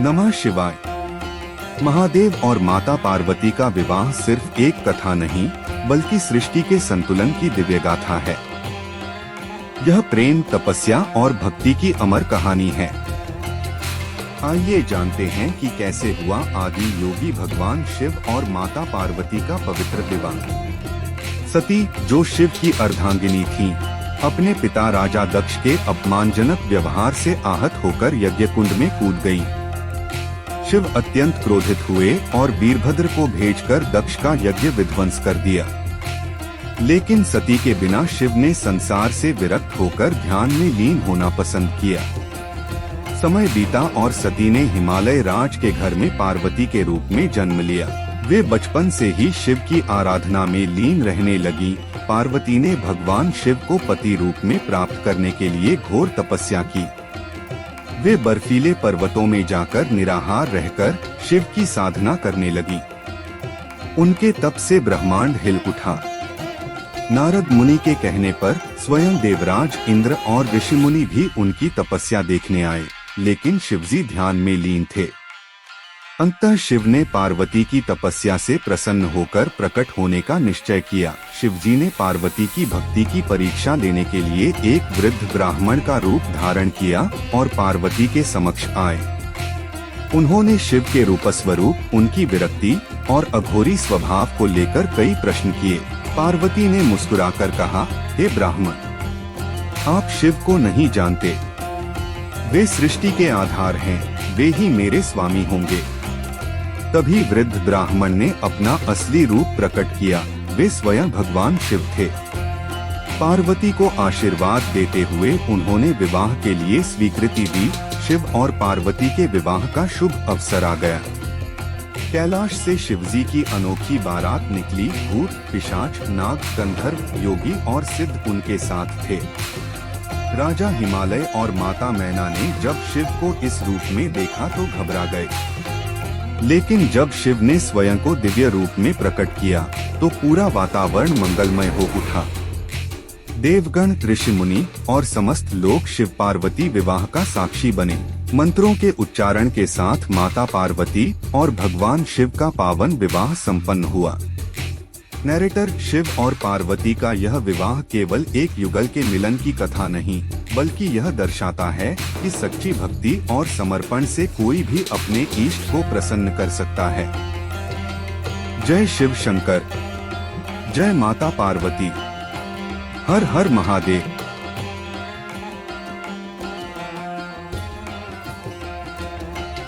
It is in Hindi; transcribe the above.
नमः शिवाय। महादेव और माता पार्वती का विवाह सिर्फ एक कथा नहीं, बल्कि सृष्टि के संतुलन की दिव्य गाथा है। यह प्रेम, तपस्या और भक्ति की अमर कहानी है। आइए जानते हैं कि कैसे हुआ आदि योगी भगवान शिव और माता पार्वती का पवित्र विवाह। सती, जो शिव की अर्धांगिनी थीं, अपने पिता राजा दक्ष के अपमानजनक व्यवहार से आहत होकर यज्ञ कुंड में कूद गयी। शिव अत्यंत क्रोधित हुए और वीरभद्र को भेजकर दक्ष का यज्ञ विध्वंस कर दिया। लेकिन सती के बिना शिव ने संसार से विरक्त होकर ध्यान में लीन होना पसंद किया। समय बीता और सती ने हिमालय राज के घर में पार्वती के रूप में जन्म लिया। वे बचपन से ही शिव की आराधना में लीन रहने लगी। पार्वती ने भगवान शिव को पति रूप में प्राप्त करने के लिए घोर तपस्या की। वे बर्फीले पर्वतों में जाकर निराहार रहकर शिव की साधना करने लगी। उनके तप से ब्रह्मांड हिल उठा। नारद मुनि के कहने पर स्वयं देवराज इंद्र और ऋषि मुनि भी उनकी तपस्या देखने आए, लेकिन शिवजी ध्यान में लीन थे। अंततः शिव ने पार्वती की तपस्या से प्रसन्न होकर प्रकट होने का निश्चय किया। शिवजी ने पार्वती की भक्ति की परीक्षा लेने के लिए एक वृद्ध ब्राह्मण का रूप धारण किया और पार्वती के समक्ष आए। उन्होंने शिव के रूपस्वरूप, उनकी विरक्ति और अघोरी स्वभाव को लेकर कई प्रश्न किए। पार्वती ने मुस्कुराकर कहा, हे ब्राह्मण, आप शिव को नहीं जानते। वे सृष्टि के आधार हैं, वे ही मेरे स्वामी होंगे। तभी वृद्ध ब्राह्मण ने अपना असली रूप प्रकट किया। वे स्वयं भगवान शिव थे। पार्वती को आशीर्वाद देते हुए उन्होंने विवाह के लिए स्वीकृति दी। शिव और पार्वती के विवाह का शुभ अवसर आ गया। कैलाश से शिवजी की अनोखी बारात निकली। भूत, पिशाच, नाग, गंधर्व, योगी और सिद्ध उनके साथ थे। राजा हिमालय और माता मैना ने जब शिव को इस रूप में देखा तो घबरा गए। लेकिन जब शिव ने स्वयं को दिव्य रूप में प्रकट किया तो पूरा वातावरण मंगलमय हो उठा। देवगण, ऋषि मुनि और समस्त लोग शिव पार्वती विवाह का साक्षी बने। मंत्रों के उच्चारण के साथ माता पार्वती और भगवान शिव का पावन विवाह संपन्न हुआ। नैरेटर, शिव और पार्वती का यह विवाह केवल एक युगल के मिलन की कथा नहीं, बल्कि यह दर्शाता है कि सच्ची भक्ति और समर्पण से कोई भी अपने इष्ट को प्रसन्न कर सकता है। जय शिव शंकर, जय माता पार्वती, हर हर महादेव।